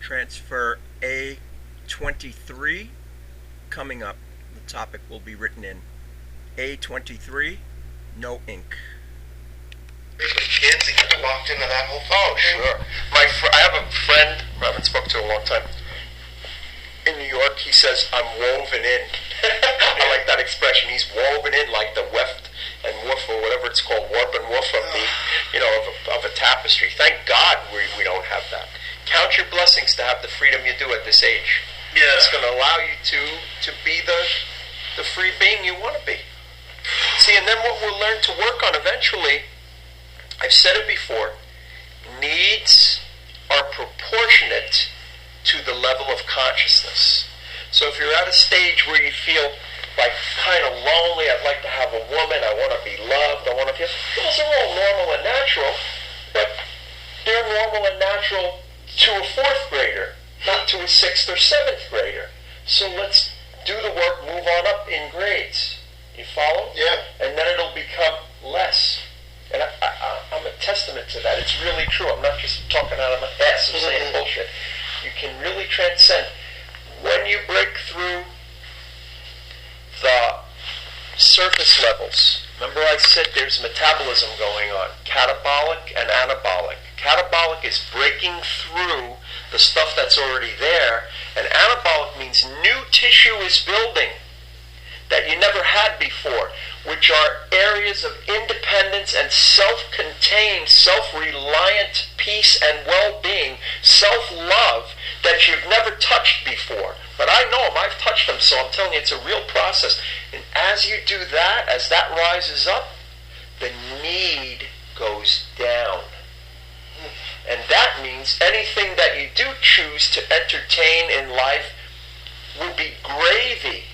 transfer A23 coming up. The topic will be written in A23, no ink. With kids that get locked into that whole thing. Oh, sure. I have a friend I haven't spoken to in a long time. In New York, he says, I'm woven in. I like that expression. He's woven in like the weft and woof, or whatever it's called, warp and woof of the, of a tapestry. Thank God we don't have that. Count your blessings to have the freedom you do at this age. Yeah. It's going to allow you to be the free being you want to be. See, and then what we'll learn to work on eventually, I've said it before, needs are proportionate to the level of consciousness. So if you're at a stage where you feel like kind of lonely, I'd like to have a woman, I want to be loved, I want to feel, those are all normal and natural, but they're normal and natural to a 4th grader, not to a 6th or 7th grader. So let's do the work, move on up in grades. You follow? Yeah. And then it'll become less. And I'm a testament to that. It's really true. I'm not just talking out of my ass and saying bullshit. You can really transcend. When you break through the surface levels, remember I said there's metabolism going on, catabolic and anabolic. Catabolic is breaking through the stuff that's already there, and anabolic means new tissue is building that you never had before, which are areas of independence and self-contained, self-reliant peace and well-being, self-love that you've never touched before. But I know them, I've touched them, so I'm telling you it's a real process. And as you do that, as that rises up, the need goes down. And that means anything that you do choose to entertain in life will be gravy.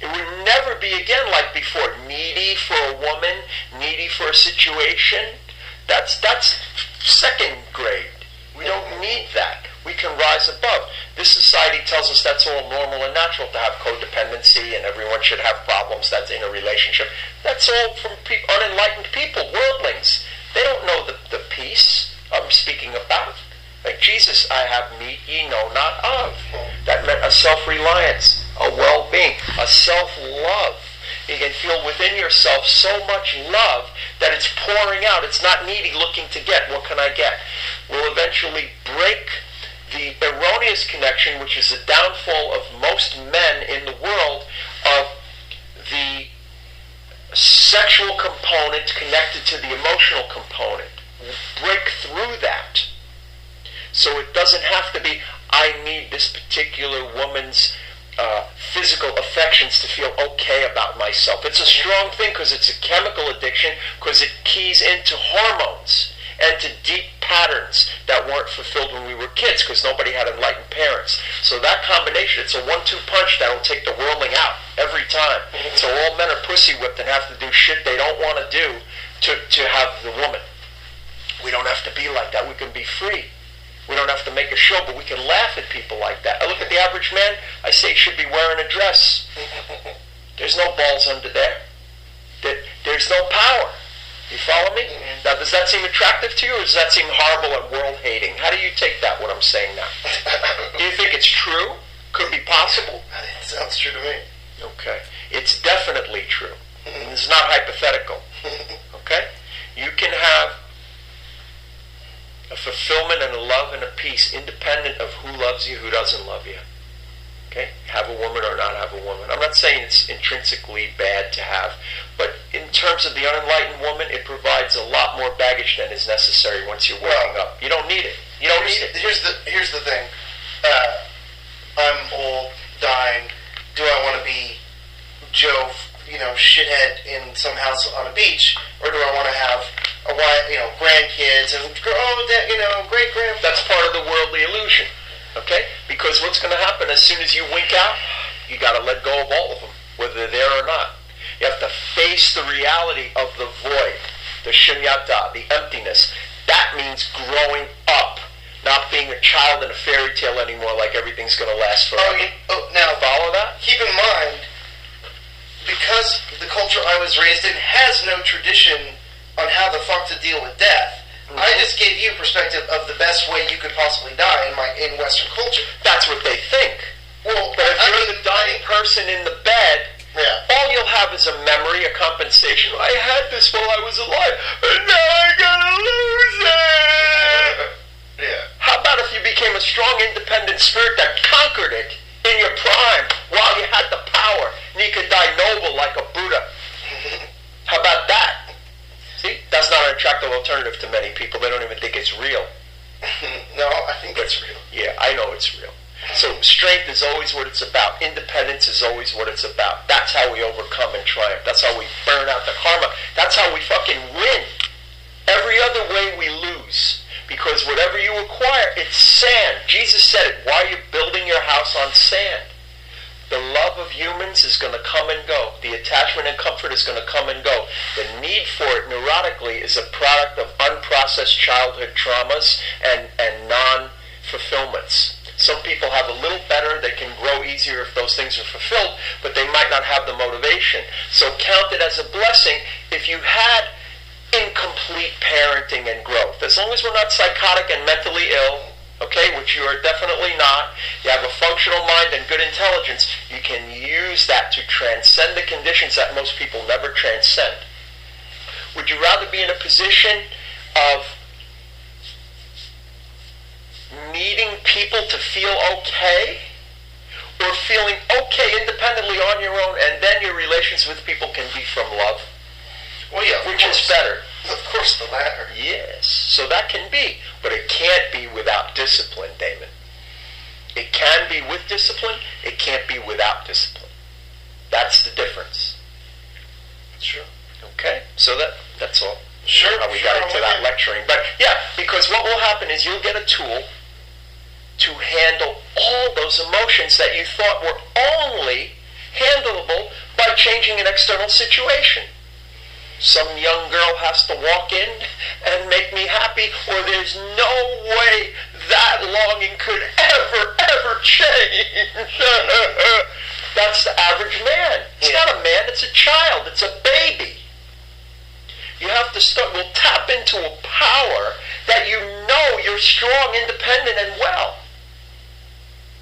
It would never be again like before, needy for a woman, needy for a situation. That's 2nd grade. We don't need that. We can rise above. This society tells us that's all normal and natural to have codependency and everyone should have problems that's in a relationship. That's all from unenlightened people, worldlings. They don't know the peace I'm speaking about. Like Jesus, I have meat ye know not of. That meant a self-reliance, a well-being, a self-love. You can feel within yourself so much love that it's pouring out. It's not needy looking to get. What can I get? We'll eventually break the erroneous connection, which is the downfall of most men in the world, of the sexual component connected to the emotional component. We'll break through that. So it doesn't have to be, I need this particular woman's physical affections to feel okay about myself. It's a strong thing because it's a chemical addiction, because it keys into hormones and to deep patterns that weren't fulfilled when we were kids because nobody had enlightened parents. So that combination, it's a 1-2 punch that'll take the worldling out every time. So all men are pussy whipped and have to do shit they don't want to do to have the woman. We don't have to be like that. We can be free. We don't have to make a show, but we can laugh at people like that. I look at the average man, I say he should be wearing a dress. There's no balls under there. There's no power. You follow me? Now, does that seem attractive to you, or does that seem horrible and world-hating? How do you take that, what I'm saying now? Do you think it's true? Could be possible? It sounds true to me. Okay. It's definitely true. It's not hypothetical. Okay? You can have a fulfillment and a love and a peace independent of who loves you, who doesn't love you. Okay? Have a woman or not have a woman. I'm not saying it's intrinsically bad to have, but in terms of the unenlightened woman, it provides a lot more baggage than is necessary once you're waking up. You don't need it. You don't need it. Here's the thing. I'm old, dying. Do I want to be Joe, shithead in some house on a beach, or do I want to have a wife, grandkids and great grandpa? That's part of the worldly illusion. Okay? Because what's going to happen as soon as you wink out, you got to let go of all of them, whether they're there or not. You have to face the reality of the void, the shunyata, the emptiness. That means growing up, not being a child in a fairy tale anymore, like everything's going to last forever. Now, follow that? Keep in mind, because the culture I was raised in has no tradition on how the fuck to deal with death. I just gave you perspective of the best way you could possibly die in Western culture. That's what they think. Well, but if you're the dying person in the bed, all you'll have is a memory, a compensation. I had this while I was alive, and now I gotta lose it. Yeah. How about if you became a strong, independent spirit that conquered it in your prime while you had the power, and you could die noble like a Buddha? How about that? See, that's not an attractive alternative to many people. They don't even think it's real. No, I think it's real. Yeah, I know it's real. So strength is always what it's about. Independence is always what it's about. That's how we overcome and triumph. That's how we burn out the karma. That's how we fucking win. Every other way we lose. Because whatever you acquire, it's sand. Jesus said it. Why are you building your house on sand? The love of humans is going to come and go. The attachment and comfort is going to come and go. The need for it neurotically is a product of unprocessed childhood traumas and non-fulfillments. Some people have a little better, they can grow easier if those things are fulfilled, but they might not have the motivation. So count it as a blessing if you had incomplete parenting and growth. As long as we're not psychotic and mentally ill, okay, which you are definitely not, you have a functional mind and good intelligence, you can use that to transcend the conditions that most people never transcend. Would you rather be in a position of needing people to feel okay, or feeling okay independently on your own, and then your relations with people can be from love? Well, yeah, which is better? Of course, the latter. Yes, so that can be, but it can't be without discipline, Damon. It can be with discipline, it can't be without discipline. That's the difference. Sure. Okay, so that's all. Sure. How we got into that lecturing. But yeah, because what will happen is you'll get a tool to handle all those emotions that you thought were only handleable by changing an external situation. Some young girl has to walk in and make me happy, or there's no way that longing could ever change. That's the average man. It's not a man, it's a child, it's a baby. You have to start, we'll tap into a power that you know you're strong, independent, and well.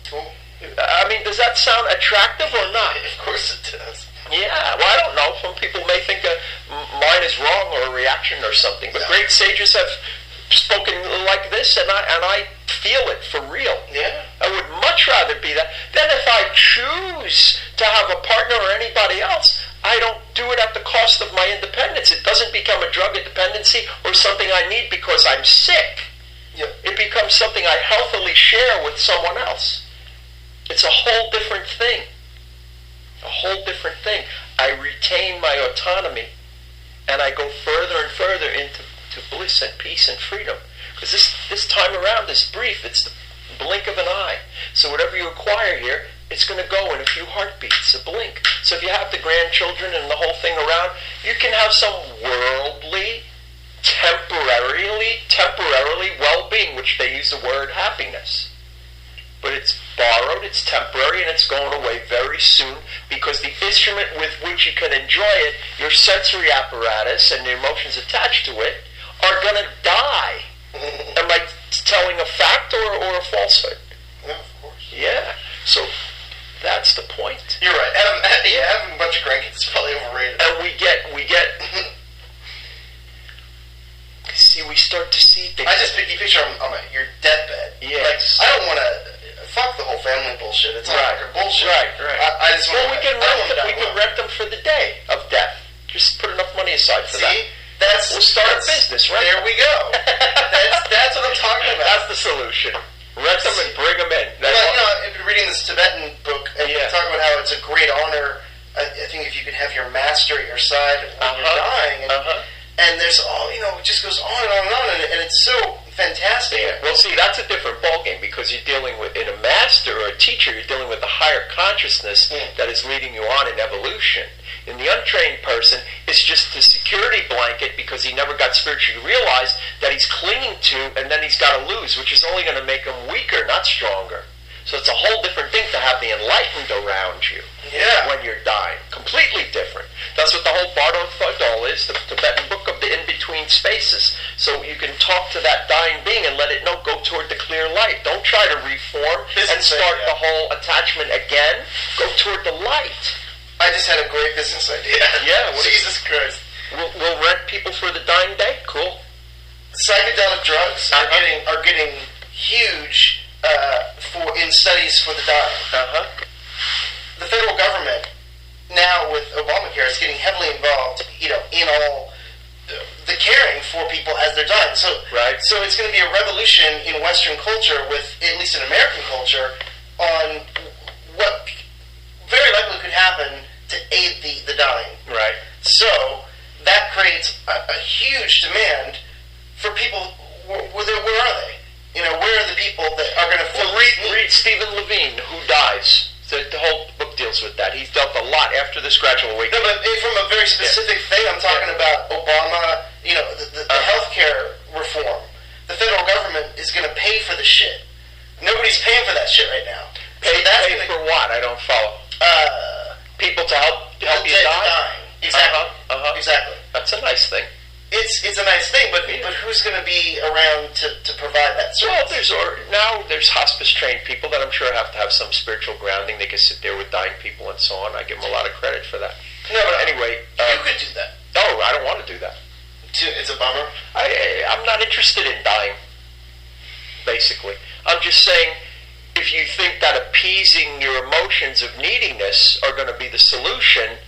Cool. I mean, does that sound attractive or not? Of course it does. Yeah, well, I don't know. Some people may think mine is wrong or a reaction or something, but great sages have spoken like this, and I feel it for real. Yeah. I would much rather be that. Then if I choose to have a partner or anybody else, I don't do it at the cost of my independence. It doesn't become a drug of dependency or something I need because I'm sick. Yeah. It becomes something I healthily share with someone else. It's a whole different thing. A whole different thing. I retain my autonomy, and I go further and further into bliss and peace and freedom. Because this time around is brief. It's the blink of an eye. So whatever you acquire here, it's going to go in a few heartbeats, a blink. So if you have the grandchildren and the whole thing around, you can have some worldly, temporarily well-being, which they use the word happiness. But it's borrowed, it's temporary, and it's going away very soon, because the instrument with which you can enjoy it, your sensory apparatus and the emotions attached to it, are going to die. Am I telling a fact or a falsehood? Yeah, of course. Yeah. So that's the point. You're right. Having a bunch of grandkids is probably overrated. And we get see, we start to see things. I just picture on your deathbed. Yes. Like, I don't want to fuck the whole family bullshit. It's not bullshit. Right. I just want we can rent them for the day of death. Just put enough money aside for that. We'll start a business, right? There we go. That's what I'm talking about. That's the solution. Rent them and bring them in. I've been reading this Tibetan book, and they talk about how it's a great honor. I think if you could have your master at your side when you're dying, and there's all it just goes on and on and on, and it's so fantastic. Yeah. Well, see, that's a different ballgame, because you're dealing with, in a master or a teacher, you're dealing with a higher consciousness that is leading you on in evolution. In the untrained person, it's just the security blanket, because he never got spiritually realized, that he's clinging to, and then he's got to lose, which is only going to make him weaker, not stronger. So it's a whole different thing to have the enlightened around you when you're dying. completely different. That's what the whole Bardo Thodol is, the Tibetan book of the in-between spaces. So you can talk to that dying being and let it know, go toward the clear light. Don't try to reform and start the whole attachment again. Go toward the light. I just had a great business idea. Yeah. Jesus Christ. We'll rent people for the dying day? Cool. Psychedelic drugs are getting huge in studies for the dying. The federal government now with Obamacare is getting heavily involved, in all the caring for people as they're dying. So it's going to be a revolution in Western culture, with at least in American culture, on what very likely could happen to aid the dying. Right. So that creates a huge demand for people. Where are they? Where are the people that are going to fill? Read Stephen Levine, Who Dies. The whole book deals with that. He's dealt a lot after this gradual awakening. No, but from a very specific thing, I'm talking about Obama, the healthcare reform. The federal government is going to pay for the shit. Nobody's paying for that shit right now. Pay for what? I don't follow. People to help you die? Dying. Exactly. Exactly. That's a nice thing. It's a nice thing, but who's going to be around to provide that service? Well, there's hospice trained people that I'm sure have to have some spiritual grounding. They can sit there with dying people and so on. I give them a lot of credit for that. No, but anyway, you could do that. No, I don't want to do that. It's a bummer. I'm not interested in dying. Basically, I'm just saying, if you think that appeasing your emotions of neediness are going to be the solution,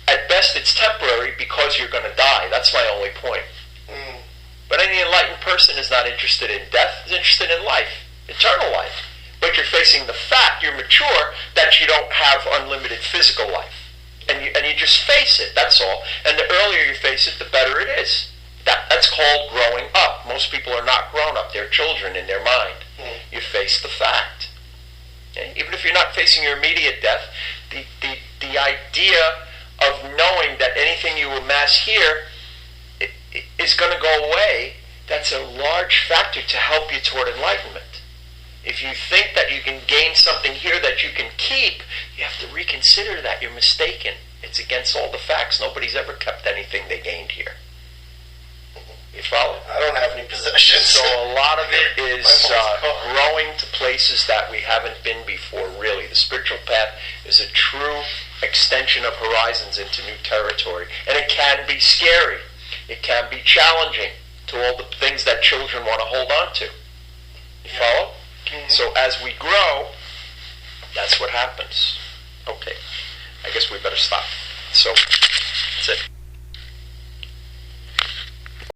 at best it's temporary because you're going to die. That's my only point. But any enlightened person is not interested in death, is interested in life, eternal life. But you're facing the fact, you're mature, that you don't have unlimited physical life. And you just face it, that's all. And the earlier you face it, the better it is. That's called growing up. Most people are not grown up, they're children in their mind. You face the fact. Okay? Even if you're not facing your immediate death, the idea of knowing that anything you amass here is going to go away, that's a large factor to help you toward enlightenment. If you think that you can gain something here that you can keep, you have to reconsider that. You're mistaken. It's against all the facts. Nobody's ever kept anything they gained here. You follow? I don't have any possessions. So a lot of it is growing to places that we haven't been before, really. The spiritual path is a true extension of horizons into new territory. And it can be scary. It can be challenging to all the things that children want to hold on to. You follow? So as we grow, that's what happens. Okay. I guess we better stop. So, that's it.